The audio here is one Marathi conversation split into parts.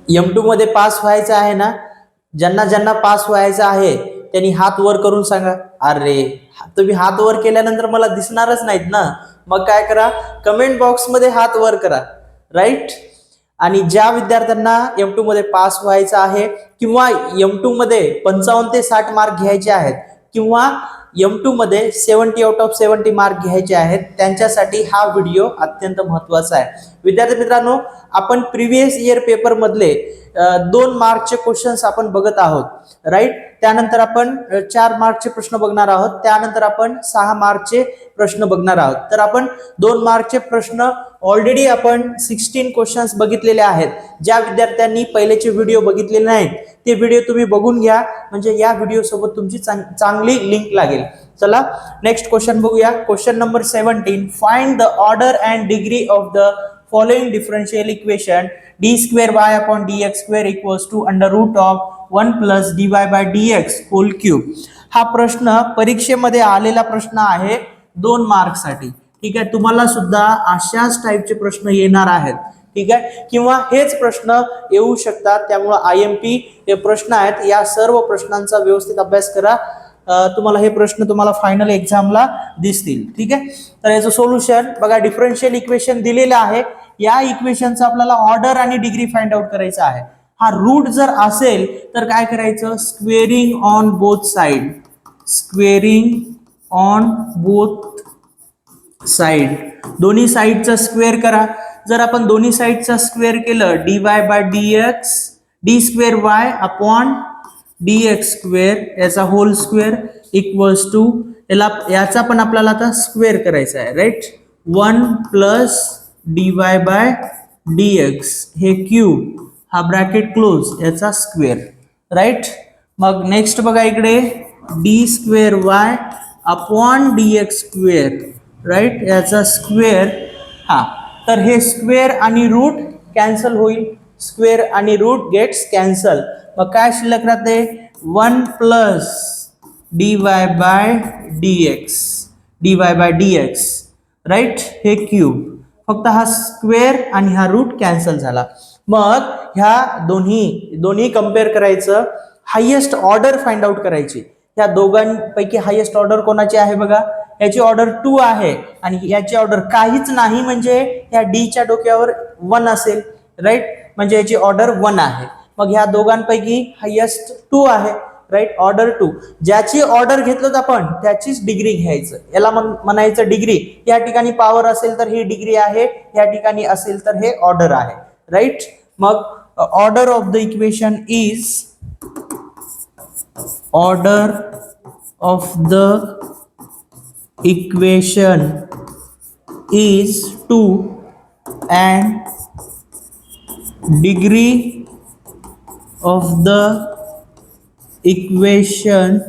M2 मध्ये पास व्हायचं आहे ना, ज्यांना ज्यांना पास व्हायचं आहे त्यांनी हात वर करून सांगा. अरे तुम्ही हात वर केल्यानंतर मला दिसणारच नाहीत ना, मग काय करा, कमेंट बॉक्स मध्ये हात वर करा. राईट. आणि ज्या विद्यार्थ्यांना M2 मध्ये पास व्हायचं आहे किंवा M2 मध्ये 55 ते 60 मार्क घ्यायचे आहेत किंवा M2 मध्ये 70 आउट ऑफ 70 मार्क घ्यायचे आहेत, त्यांच्यासाठी हा व्हिडिओ अत्यंत महत्वाचा आहे. विद्यार्थी मित्रांनो, आपण प्रिव्हियस इयर पेपर मधले 2 मार्कचे क्वेश्चन्स आपण बघत आहोत. राईट. त्यानंतर आपण 4 मार्कचे प्रश्न बघणार आहोत. त्यानंतर आपण 6 मार्कचे प्रश्न बघणार आहोत. तर आपण 2 मार्कचे प्रश्न ऑलरेडी आपण 16 क्वेश्चन्स बघितलेले आहेत. ज्या विद्यार्थ्यांनी पहिलेचे व्हिडिओ बघितलेले नाहीत ते व्हिडिओ तुम्ही बघून घ्या, म्हणजे या व्हिडिओ सोबत तुमची चांगली लिंक लागेल. चला नेक्स्ट क्वेश्चन बघूया. Question number 17. Find the order and degree of the following differential equation d square y upon dx square equals to under root of 1 plus dy by dx whole cube. हा प्रश्न परीक्षेमध्ये आलेला प्रश्न आहे 2 मार्कसाठी. ठीक आहे. तुम्हाला सुद्धा अशाच टाईपचे प्रश्न येणार आहेत. ठीक आहे. किंवा हेच प्रश्न येऊ शकतात. त्यामुळे IMP हे प्रश्न आहेत, या सर्व प्रश्नांचा व्यवस्थित अभ्यास करा. तुम्हाला हे प्रश्न तुम्हाला फायनल एक्झामला दिसतील. ठीक आहे. तर याचं सोल्युशन बघा, डिफरन्शियल इक्वेशन दिलेलं आहे. या इक्वेशनचं आपल्याला ऑर्डर आणि डिग्री फाइंड आउट करायचं आहे. हा रूट जर असेल तर काय करायचं, squaring on both side. Squaring on both side, दोन्ही साइडचा स्क्वेअर करा. जर आपण दोन्ही साइडचा स्क्वेअर केलं, dy by dx D square Y upon dx square याचा होल स्क्वेअर इक्वल्स टू, याचा पण आपल्याला आता स्क्वेअर करायचा आहे. Right. 1 plus dy by dx हे क्यूब, हा ब्रॅकेट क्लोज, याचा स्क्वेअर. राईट. मग नेक्स्ट बघा इकडे, D square Y upon dx square. Right. याचा स्क्वेअर. हा, तर हे स्क्वेअर आणि रूट कॅन्सल होईल. स्क्वेअर आणि रूट गेट्स कॅन्सल. मग काय शिल्लक राहते, 1 plus dy by dx. Right. हे क्यूब, फक्त हा स्क्वेअर आणि हा रूट कॅन्सल झाला. मग ह्या दोन्ही कंपेअर करायचं, हायेस्ट ऑर्डर फाइंड आउट करायची. या दोघांपैकी हायेस्ट ऑर्डर कोणाची आहे बघा, याची ऑर्डर 2 आहे आणि याची ऑर्डर काहीच नाही, म्हणजे या डी च्या डोक्यावर 1 असेल. राईट. म्हणजे याची ऑर्डर 1 आहे. मग ह्या दोघांपैकी हायेस्ट 2 आहे. राईट. ऑर्डर 2, ज्याची ऑर्डर घेतलं आपण त्याचीच डिग्री घ्यायचं, याला म्हणायचं डिग्री. या ठिकाणी पॉवर असेल तर ही डिग्री आहे, या ठिकाणी असेल तर हे ऑर्डर आहे. राईट. मग order of the equation is, order of the equation is 2 and degree of the equation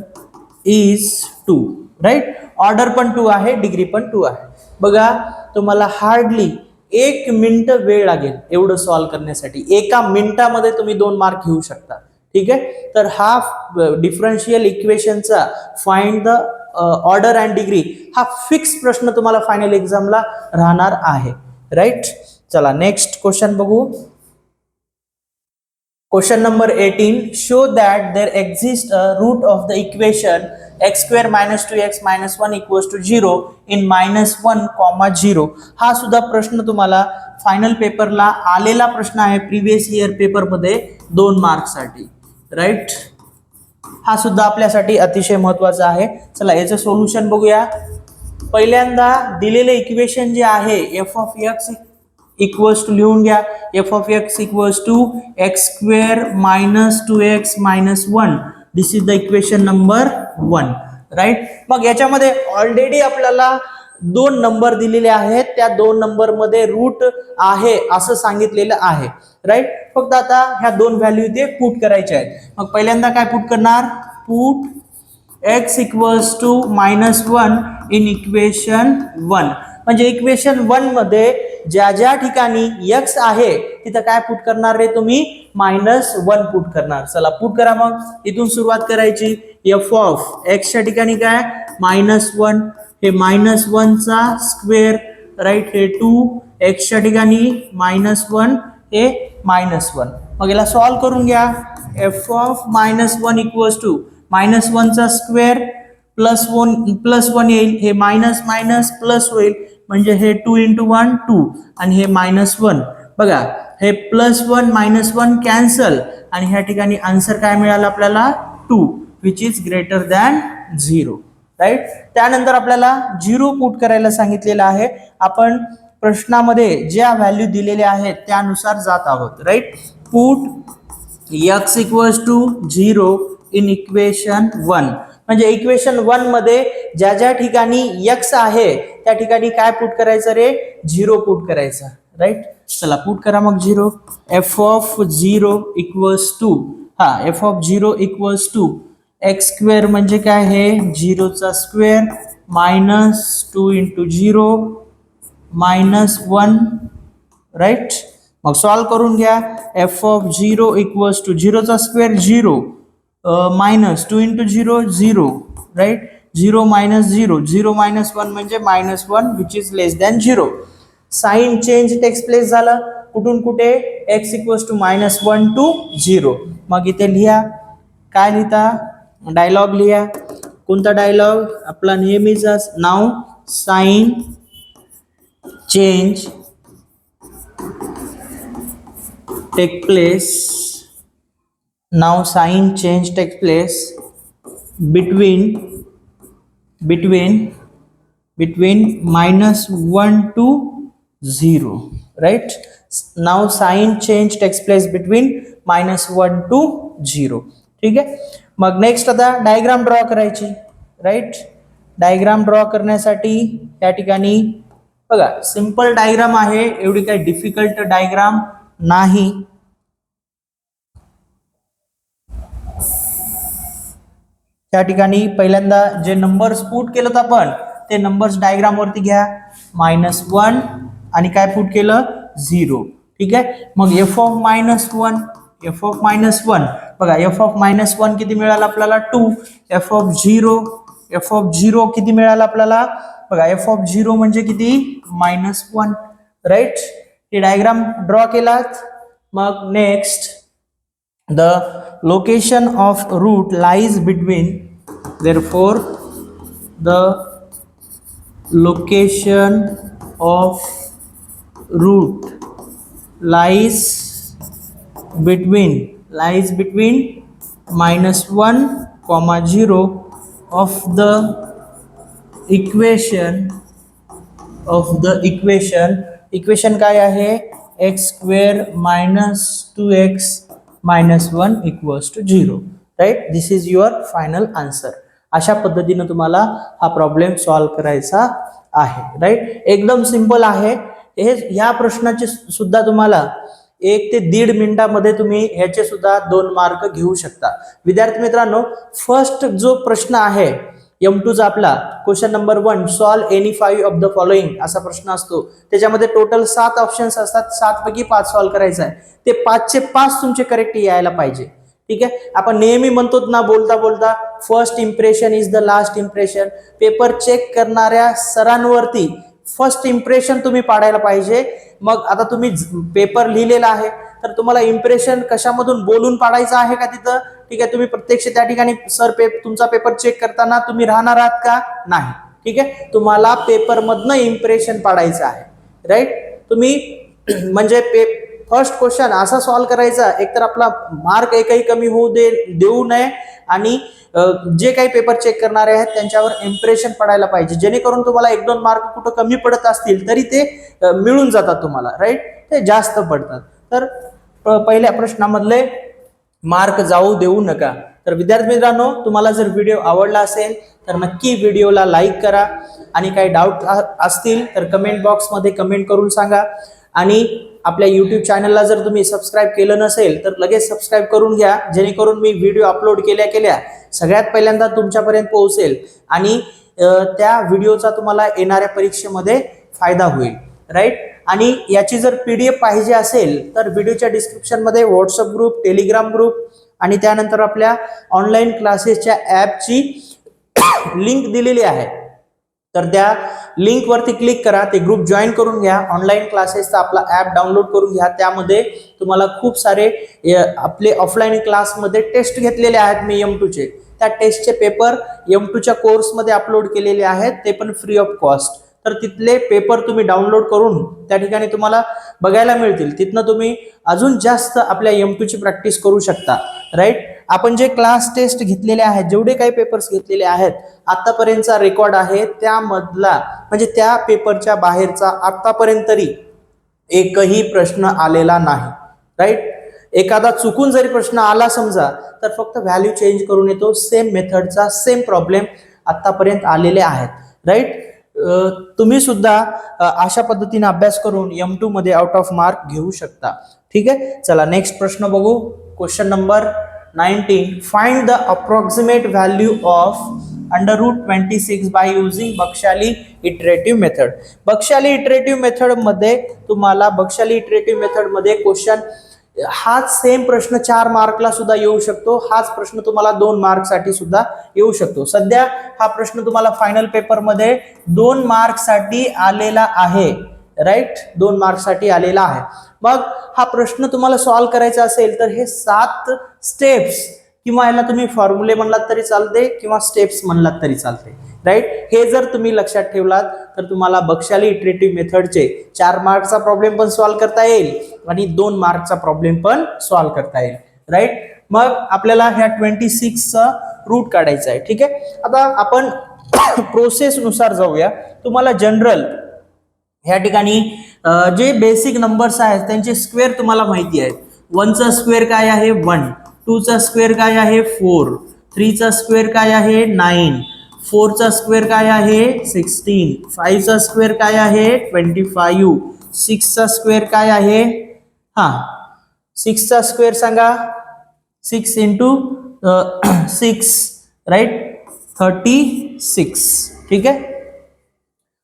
is 2. Right. Order पण 2 आहे, डिग्री पण 2 आहे. बघा, तुम्हाला हार्डली 1 मिनिट वेळ लागेल एवढं सॉल्व करण्यासाठी. 1 मिनिटामध्ये तुम्ही 2 मार्क घेऊ शकता. ठीक आहे. तर हा डिफरन्शियल इक्वेशनचा find the order and degree हा फिक्स प्रश्न तुम्हाला फायनल एक्झामला राहणार आहे. राईट. चला नेक्स्ट क्वेश्चन बघू. Question number 18. Show that there exist a root of the equation x square minus 2x minus 1 equals to 0 in -1, 0. हा सुद्धा प्रश्न तुम्हाला फायनल पेपरला आलेला प्रश्न आहे, प्रिव्हियस इयर पेपर मध्ये 2 मार्कसाठी. राईट. हा सुद्धा आपल्यासाठी अतिशय महत्वाचा आहे. चला याचं सोल्युशन बघूया. पहिल्यांदा दिलेले इक्वेशन जे आहे f of x equals to, लिहून घ्या, f of x equals to x square minus 2x minus 1. This is the equation number 1. Right. मग याच्यामध्ये ऑलरेडी आपल्याला 2 नंबर दिलेले आहेत, त्या 2 नंबर मध्ये रूट आहे असं सांगितलेलं आहे. राईट. फक्त आता ह्या 2 व्हॅल्यू इथे पुट करायच्या आहेत. मग पहिल्यांदा काय पुट करणार, put x equals to -1 in equation 1. म्हणजे इक्वेशन 1 मध्ये ज्या ज्या ठिकाणी x आहे तिथं काय पुट करणार रे तुम्ही, -1 पुट करणार. चला पुट करा. मग इथून सुरुवात करायची. f ऑफ x च्या ठिकाणी काय, -1, हे -1 चा स्क्वेअर. राईट. हे 2, x च्या ठिकाणी -1, हे -1. मग याला सॉल्व्ह करून घ्या. एफ ऑफ -1 इक्वल्स टू -1 चा स्क्वेअर +1 येईल, हे मायनस मायनस प्लस होईल, म्हणजे हे 2 × 1 2 आणि हे -1 बघा, हे +1 -1 कॅन्सल आणि ह्या ठिकाणी आन्सर काय मिळालं आपल्याला 2 which is greater than 0. Right. त्यानंतर आपल्याला 0 पुट करायला सांगितलेलं आहे. आपण प्रश्नामध्ये ज्या व्हॅल्यू दिलेल्या आहेत त्यानुसार जात आहोत. Right. Put x equals to 0 in equation 1. म्हणजे इक्वेशन 1 मध्ये ज्या ज्या ठिकाणी x आहे त्या ठिकाणी काय पुट करायचं रे, 0 पुट करायचा. राईट. चला पुट करा मग 0. F of 0 equals to f of 0 equals to x square म्हणजे काय, हे 0 चा स्क्वेअर -2 × 0 -1. राईट. मग सॉल्व्ह करून घ्या. एफ ऑफ 0 इक्वल्स टू 0 चा स्क्वेअर 0 -2 × 0 0. राईट. 0 -0 0 -1 म्हणजे -1 which is less than 0. Sign change takes place झालं. कुठून कुठे, x इक्वल्स टू -1 to 0. मग इथे लिहा. काय लिहिता, डायलॉग लिहा. कोणता डायलॉग, आपला नेहमीचाच. Now sign change take place. Now sign change take place between -1 to 0. Right. Now sign change takes place between -1 to 0. ठीक आहे. मग नेक्स्ट आता डायग्राम ड्रॉ करायची. राईट. डायग्राम ड्रॉ करण्यासाठी त्या ठिकाणी बघा सिंपल डायग्राम आहे, एवढी काही डिफिकल्ट डायग्राम नाही. त्या ठिकाणी पहिल्यांदा जे नंबर्स पुट केलं आपण ते नंबर्स डायग्राम वरती घ्या. -1 आणि काय पुट केलं 0. ठीक आहे. मग एफ ऑफ -1 बघा, एफ ऑफ -1 किती मिळाला आपल्याला 2. एफ ऑफ 0 किती मिळाला आपल्याला बघा, एफ ऑफ 0 म्हणजे किती -1. राईट. हे डायग्राम ड्रॉ केलात. मग next the location of root lies between, therefore the location of root lies between -1, 0 of the equation काय आहे, x² - 2x -1 equals to 0. Right. This is your final answer. अशा पद्धतीने तुम्हाला हा प्रॉब्लेम सॉल्व्ह करायचा आहे. राईट. एकदम सिंपल आहे हे. ह्या प्रश्नाचे सुद्धा तुम्हाला 1 ते 1.5 मिनिटामध्ये तुम्ही ह्याचे सुद्धा 2 मार्क घेऊ शकता. विद्यार्थी मित्रांनो, फर्स्ट जो प्रश्न आहे M2चा आपला question number 1, solve any 5 of the following असा प्रश्न असतो. त्याच्यामध्ये टोटल 7 ऑप्शन्स असतात. 7 पैकी 5 सॉल्व करायचा आहे. ते 5चे 5 तुमचे करेक्ट यायला पाहिजे. ठीक आहे. आपण नेहमी म्हणतो ना बोलता बोलता, first impression is the last impression. Paper check करणाऱ्या सरांवरती फर्स्ट इम्प्रेशन तुम्ही पाडायला पाहिजे. मग आता तुम्ही पेपर लिहिलेला आहे तर तुम्हाला इम्प्रेशन कशामधून, बोलून पाडायचं आहे का तिथं. ठीक आहे. तुम्ही प्रत्यक्ष त्या ठिकाणी तुमचा पेपर चेक करताना तुम्ही राहणार आहात का, नाही. ठीक आहे. तुम्हाला पेपर मधनं इम्प्रेशन पाडायचं आहे. राईट. तुम्ही म्हणजे फर्स्ट क्वेश्चन असा सॉल्व्ह करायचा, एकतर आपला मार्क एकही कमी होऊ देऊ नये आणि जे काही पेपर चेक करणारे आहेत त्यांच्यावर इम्प्रेशन पडायला पाहिजे, जेणेकरून तुम्हाला 1-2 मार्क कुठं कमी पडत असतील तरी ते मिळून जातात तुम्हाला. राईट. ते जास्त पडतात. तर पहिल्या प्रश्नामधले मार्क जाऊ देऊ नका. तर विद्यार्थी मित्रांनो, तुम्हाला जर व्हिडिओ आवडला असेल तर नक्की व्हिडिओला लाईक करा आणि काही डाऊट असतील तर कमेंट बॉक्समध्ये कमेंट करून सांगा. आणि आपल्या YouTube चॅनलला जर तुम्ही सबस्क्राईब केलं नसेल तर लगेच सबस्क्राईब करून घ्या, जेणेकरून मी व्हिडिओ अपलोड केल्या सगळ्यात पहिल्यांदा तुमच्यापर्यंत पोहोचेल आणि त्या व्हिडिओचा तुम्हाला येणाऱ्या परीक्षेमध्ये फायदा होईल. राईट. आणि याची जर PDF पाहिजे असेल तर व्हिडिओच्या डिस्क्रिप्शनमध्ये व्हॉट्सअप ग्रुप, टेलिग्राम ग्रुप आणि त्यानंतर आपल्या ऑनलाईन क्लासेसच्या ॲपची लिंक दिलेली आहे. तर त्या लिंक वरती क्लिक करा, ते ग्रुप जॉईन करून घ्या, ऑनलाईन क्लासेसचा आपला ऍप डाउनलोड करून घ्या. त्यामध्ये तुम्हाला खूप सारे आपले ऑफलाईन क्लासमध्ये टेस्ट घेतलेले आहेत मी M2 चे, त्या टेस्टचे पेपर M2 च्या कोर्समध्ये अपलोड केलेले आहेत, ते पण फ्री ऑफ कॉस्ट. तर तिथले पेपर तुम्ही डाउनलोड करून त्या ठिकाणी तुम्हाला बघायला मिळतील. तिथनं तुम्ही अजून जास्त आपल्या M2 ची प्रॅक्टिस करू शकता. राईट, आपण जे क्लास टेस्ट घेतलेले आहेत, जेवढे काही पेपर्स घेतलेले आहेत, आतापर्यंतचा रेकॉर्ड आहे त्यामधला म्हणजे त्या पेपरच्या बाहेरचा आतापर्यंत तरी एकही प्रश्न आलेला नाही. राईट, एखादा चुकून जरी प्रश्न आला समजा, तर फक्त व्हॅल्यू चेंज करून येतो. सेम मेथडचा सेम प्रॉब्लेम आतापर्यंत आलेले आहेत. राईट, तुम्ही सुद्धा अशा पद्धतीने अभ्यास करून M2 मध्ये आउट ऑफ मार्क घेऊ शकता. ठीक आहे, चला नेक्स्ट प्रश्न बघू. Question number 19. Find the approximate value of √26 by using Bakhshali iterative method. Bakhshali iterative method मध्ये तुम्हाला क्वेश्चन हाच सेम प्रश्न 4 मार्कला सुद्धा येऊ शकतो. हाच प्रश्न तुम्हाला 2 मार्कसाठी सुद्धा येऊ शकतो. सध्या हा प्रश्न तुम्हाला फायनल पेपर मध्ये 2 मार्कसाठी आलेला आहे. राईट, 2 मार्कसाठी आलेला आहे. मग हा प्रश्न तुम्हाला सॉल्व्ह करायचा असेल तर हे 7 स्टेप्स किंवा याला तुम्ही फॉर्म्युले म्हणलात तरी चालते किंवा स्टेप्स म्हणलात तरी चालते. राईट, हे जर तुम्ही लक्षात ठेवलात तर तुम्हाला बक्षाली इटरेटिव्ह मेथडचे 4 मार्कचा प्रॉब्लेम पण सॉल्व्ह करता येईल आणि 2 मार्कचा प्रॉब्लेम पण सॉल्व्ह करता येईल. राईट, मग आपल्याला ह्या 26चा रूट काढायचा आहे. ठीक आहे, आता आपण प्रोसेस नुसार जाऊया. तुम्हाला जनरल ह्या ठिकाणी जे बेसिक नंबर्स आहेत त्यांचे स्क्वेअर तुम्हाला माहिती आहेत. 1 चा स्क्वेअर काय आहे 1, 2 चा स्क्वेअर काय आहे 4, 3 चा स्क्वेअर काय आहे 9, 4 चा स्क्वेअर काय आहे 16, 5 चा स्क्वेअर काय आहे 25, 6 चा स्क्वेअर काय आहे 6 चा स्क्वेअर सांगा 6 इंटू 6 राईट 36. ठीक आहे,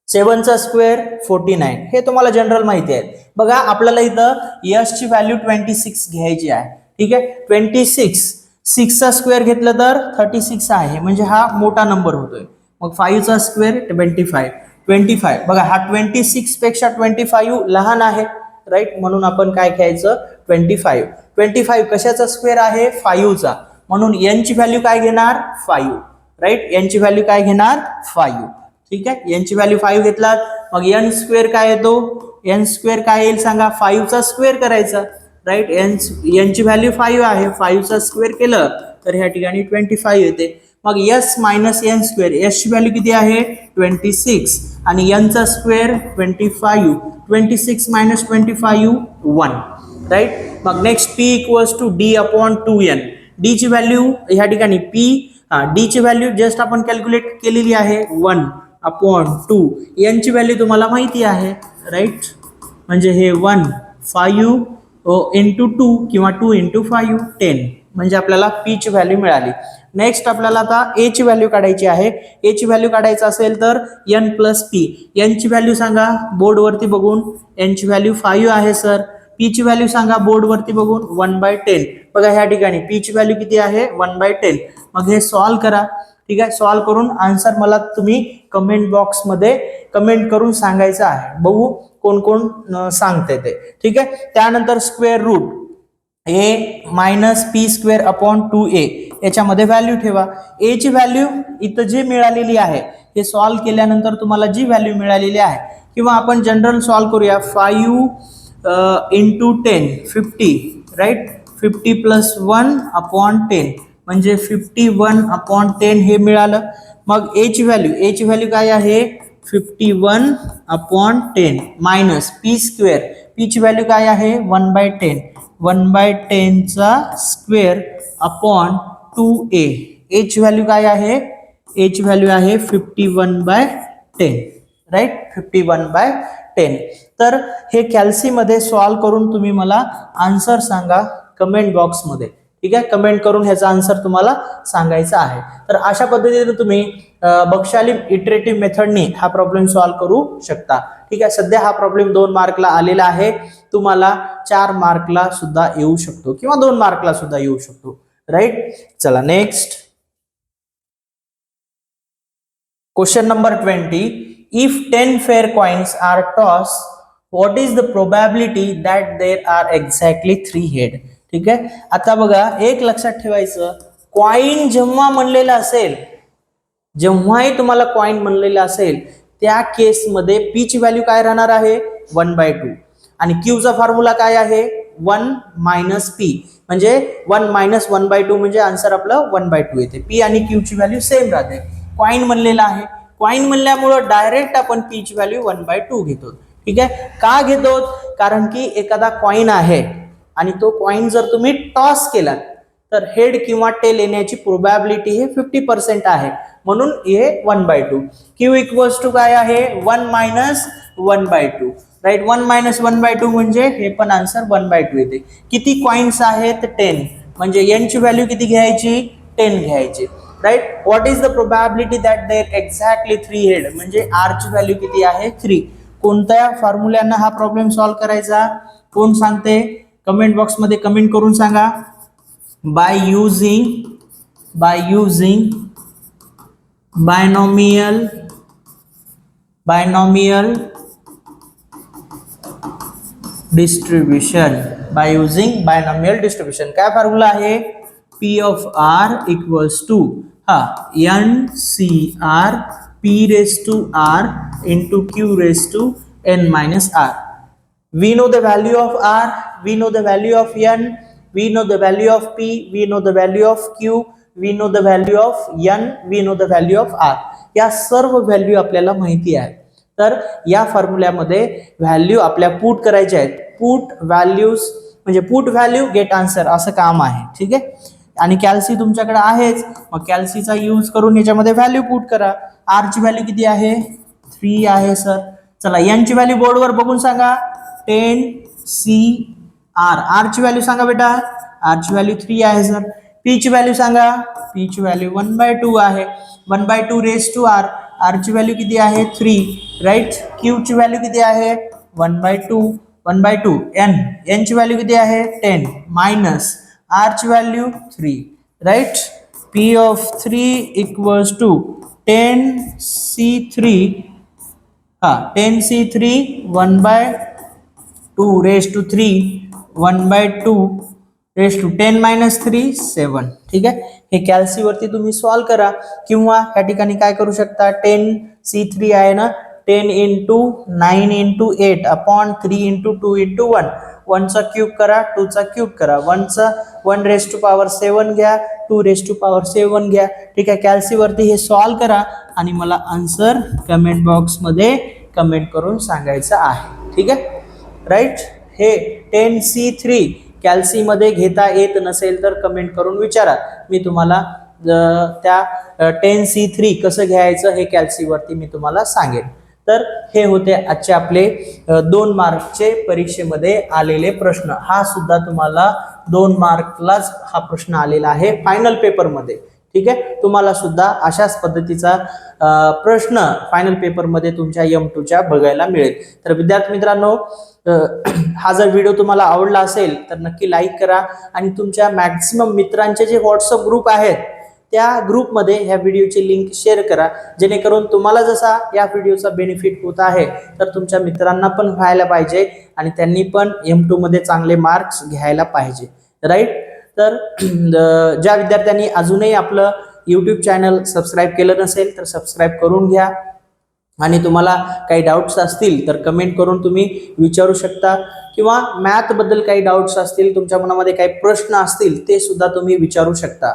7 चा स्क्वेअर 49. हे तुम्हाला जनरल माहिती आहे. बघा, आपल्याला इथं यश ची व्हॅल्यू 26 घ्यायची आहे. ठीक आहे, 26 6 चा स्क्वेअर घेतलं तर 36 आहे, म्हणजे हा मोठा नंबर होतोय. मग 5 चा स्क्वेअर 25. बघा, हा 26 पेक्षा 25 लहान आहे. राईट, म्हणून आपण काय घ्यायचं 25 कशाचा स्क्वेअर आहे 5 चा, म्हणून n ची व्हॅल्यू काय घेणार 5. राईट, n ची व्हॅल्यू काय घेणार 5. ठीक आहे, n ची व्हॅल्यू 5 घेतलात. मग n स्क्वेअर काय येतो, n स्क्वेअर काय येईल सांगा 5 चा स्क्वेअर करायचा. राईट, n ची व्हॅल्यू 5 आहे, 5 चा स्क्वेअर केलं तर ह्या ठिकाणी 25 येते. मग s minus n square, s ची व्हॅल्यू किती आहे 26 आणि n चा स्क्वेअर 25, 26 मायनस 25 1. राईट, मग next p equals to d/2n. d ची व्हॅल्यू ह्या ठिकाणी d ची व्हॅल्यू जस्ट आपण कॅल्क्युलेट केलेली आहे 1/2. n ची व्हॅल्यू तुम्हाला माहिती आहे. राईट, म्हणजे हे 1 5 इंटू 2 किंवा 2 इंटू 5 10, म्हणजे आपल्याला p ची व्हॅल्यू मिळाली. नेक्स्ट आपल्याला आता a ची व्हॅल्यू काढायची आहे. a ची व्हॅल्यू काढायचं असेल तर n प्लस p. n ची व्हॅल्यू सांगा बोर्ड वरती बघून, n ची व्हॅल्यू 5 आहे सर. p ची व्हॅल्यू सांगा बोर्ड वरती बघून 1/10. बघा, ह्या ठिकाणी p ची व्हॅल्यू किती आहे 1/10. मग हे सॉल्व्ह करा. ठीक आहे, सॉल्व्ह करून आन्सर मला तुम्ही कमेंट बॉक्स मध्ये कमेंट करून सांगायचं आहे. बघू कोण कोण सांगते ते. ठीक आहे, त्यानंतर square root a minus p square upon 2a याच्यामध्ये व्हॅल्यू ठेवा. a ची व्हॅल्यू इथं जी मिळालेली आहे हे सॉल्व्ह केल्यानंतर तुम्हाला जी व्हॅल्यू मिळालेली आहे, किंवा आपण जनरल सॉल्व्ह करूया 5 इंटू 10 50. राईट, 50 प्लस 1 अपॉन 10 म्हणजे 51/10 हे मिळालं. मग a ची व्हॅल्यू काय आहे 51/10 मायनस पी स्क्वेअर, p ची व्हॅल्यू काय आहे 1/10, 1/10 चा स्क्वेअर अपॉन 2a. a ची व्हॅल्यू काय आहे, a ची व्हॅल्यू आहे 51/10. राईट, 51/10. तर हे कॅल्सी मध्ये सॉल्व्ह करून तुम्ही मला आन्सर सांगा कमेंट बॉक्स मध्ये. ठीक आहे, कमेंट करून ह्याचा आन्सर तुम्हाला सांगायचा आहे. तर अशा पद्धतीने तुम्ही बक्षाली इटरेटिव्ह मेथडनी हा प्रॉब्लेम सॉल्व्ह करू शकता. ठीक आहे, सध्या हा प्रॉब्लेम 2 मार्कला आलेला आहे. तुम्हाला 4 मार्कला सुद्धा येऊ शकतो किंवा 2 मार्कला सुद्धा येऊ शकतो. राईट, चला next. Question number 20, if 10 fair coins are tossed, what is the probability that there are exactly 3 head? ठीक आहे, आता बघा एक लक्षात ठेवायचं, कॉइन जेव्हा म्हणलेलं असेल, जेव्हाही तुम्हाला कॉइन म्हणलेलं असेल त्या केसमध्ये पी ची व्हॅल्यू काय राहणार आहे 1/2 आणि क्यू चा फॉर्म्युला काय आहे 1 मायनस पी, म्हणजे 1 मायनस 1/2 म्हणजे आन्सर आपलं 1/2 येते. पी आणि क्यू ची व्हॅल्यू सेम राहते. कॉइन म्हणलेला आहे, कॉइन म्हणल्यामुळे डायरेक्ट आपण पी ची व्हॅल्यू 1/2 घेतो. ठीक आहे, का घेतो, कारण की एखादा कॉइन आहे आणि तो कॉइन जर तुम्ही टॉस केला तर हेड किंवा टेल येण्याची प्रोबॅबिलिटी हे 50% आहे, म्हणून हे 1/2. क्यू इक्वल्स टू काय आहे 1 मायनस 1/2. राईट, 1 मायनस 1/2 म्हणजे हे पण आन्सर 1/2 येते. किती कॉइन्स आहेत 10, म्हणजे एन ची व्हॅल्यू किती घ्यायची 10 घ्यायची. Right, what is the probability that there exactly 3 हेड, म्हणजे आर ची व्हॅल्यू किती आहे 3. कोणत्या फॉर्म्युल्यानं हा प्रॉब्लेम सॉल्व्ह करायचा, कोण सांगते कमेंट बॉक्स मध्ये कमेंट करून सांगा. by using binomial distribution, by using binomial distribution. काय फॉर्म्युला आहे p of r equals to NCR p raised to r into q raised to n minus r. We know the value of r, we know the value of n, we know the value of p, we know the value of q, we know the value of n, we know the value of r. या सर्व व्हॅल्यू आपल्याला माहिती आहे. तर या फॉर्म्युल्यामध्ये व्हॅल्यू आपल्या पुट करायच्या आहेत. पुट व्हॅल्यूज म्हणजे पुट व्हॅल्यू गेट आन्सर असं काम आहे. ठीक आहे, आणि कॅल्सी तुमच्याकडे आहेच, मग कॅल्सीचा यूज करून याच्यामध्ये व्हॅल्यू पुट करा. आर ची व्हॅल्यू किती आहे 3 आहे सर. चला एन ची व्हॅल्यू बोर्डवर बघून सांगा 10 आर, आर ची व्हॅल्यू सांगा बेटा, आर ची व्हॅल्यू 3 आहे सर. पी ची व्हॅल्यू सांगा, पी ची व्हॅल्यू 1/2 आहे. 1/2 रेस टू आर, आर ची व्हॅल्यू किती आहे 3. राईट, क्यू ची व्हॅल्यू किती आहे 1/2 एन, एन ची व्हॅल्यू किती आहे 10 मायनस आर ची value 3. Right, p of 3 equals to 10c3 1/2 raise to 3 1/2 raise to 10 minus 3 7. ठीक आहे, हे कॅल्सी वरती तुम्ही सॉल्व्ह करा, किंवा या ठिकाणी काय करू शकता 10c3 आहे ना, 10 into 9 into 8 upon 3 into 2 into 1, 1 चा क्यूब करा 2 चा क्यूब करा, 1 रेस टू पॉवर 7 घ्या, 2 रेस टू पॉवर 7 घ्या. ठीक आहे, कॅल्सी वरती हे सॉल्व्ह करा आणि मला आन्सर कमेंट बॉक्स मध्ये कमेंट करून सांगायचं आहे. ठीक आहे, राईट, हे 10c3 कॅल्सी मध्ये घेता येत नसेल तर कमेंट करून विचारा, मी तुम्हाला त्या 10c3 कसं घ्यायचं हे कॅल्सी वरती मी तुम्हाला सांगेन. तर हे होते आजचे आपले 2 मार्कचे परीक्षेमध्ये आलेले प्रश्न. हा सुद्धा तुम्हाला 2 मार्कलाच हा प्रश्न आलेला आहे फायनल पेपर मध्ये. ठीक आहे, तुम्हाला सुद्धा अशाच पद्धतीचा प्रश्न फायनल पेपर मध्ये तुमच्या M2 च्या बघायला मिळेल. तर विद्यार्थी मित्रांनो, हा जर व्हिडिओ तुम्हाला आवडला असेल तर नक्की लाईक करा आणि तुमच्या मॅक्सिमम मित्रांचे जे व्हॉट्सअप ग्रुप आहेत त्या ग्रुपमध्ये ह्या व्हिडिओची लिंक शेअर करा, जेणेकरून तुम्हाला जसा या व्हिडिओचा बेनिफिट होत आहे तर तुमच्या मित्रांना पण व्हायला पाहिजे आणि त्यांनी पण M2 मध्ये चांगले मार्क्स घ्यायला पाहिजे. राईट, तर ज्या विद्यार्थ्यांनी अजूनही आपलं YouTube चॅनल सबस्क्राईब केलं नसेल तर सबस्क्राईब करून घ्या, आणि तुम्हाला काही डाऊट्स असतील तर कमेंट करून तुम्ही विचारू शकता, किंवा मॅथ बद्दल काही डाऊट्स असतील, तुमच्या मनामध्ये काही प्रश्न असतील ते सुद्धा तुम्ही विचारू शकता.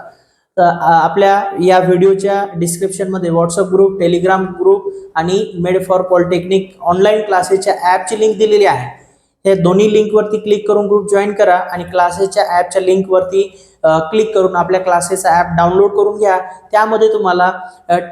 तर आपल्या या व्हिडिओच्या डिस्क्रिप्शनमध्ये व्हॉट्सअप ग्रुप, टेलिग्राम ग्रुप आणि मेड फॉर पॉलिटेक्निक ऑनलाईन क्लासेसच्या ॲपची लिंक दिलेली आहे. हे दोन्ही लिंकवरती क्लिक करून ग्रुप जॉईन करा आणि क्लासेसच्या ॲपच्या लिंकवरती क्लिक करून आपल्या क्लासेसचा ॲप डाउनलोड करून घ्या. त्यामध्ये तुम्हाला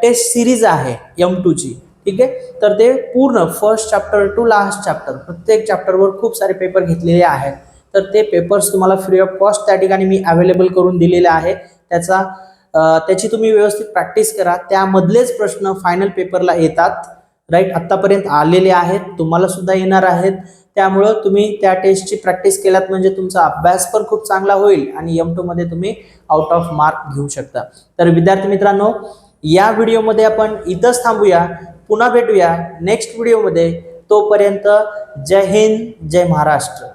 टेस्ट सिरीज आहे M2 ची. ठीक आहे, तर ते पूर्ण first chapter to last chapter प्रत्येक चॅप्टरवर खूप सारे पेपर घेतलेले आहेत. तर ते पेपर्स तुम्हाला फ्री ऑफ कॉस्ट त्या ठिकाणी मी अवेलेबल करून दिलेले आहे. त्याची तुम्ही व्यवस्थित प्रॅक्टिस करा, त्यामधलेच प्रश्न फायनल पेपरला येतात. राईट, आतापर्यंत आलेले आहेत, तुम्हाला सुद्धा येणार आहेत. त्यामुळे तुम्ही त्या टेस्टची प्रॅक्टिस केलात म्हणजे तुमचा अभ्यास पण खूप चांगला होईल आणि M2 मध्ये तुम्ही आउट ऑफ मार्क घेऊ शकता. तर विद्यार्थी मित्रांनो, या व्हिडिओमध्ये आपण इथंच थांबूया. पुन्हा भेटूया नेक्स्ट व्हिडिओमध्ये. तोपर्यंत जय हिंद, जय महाराष्ट्र.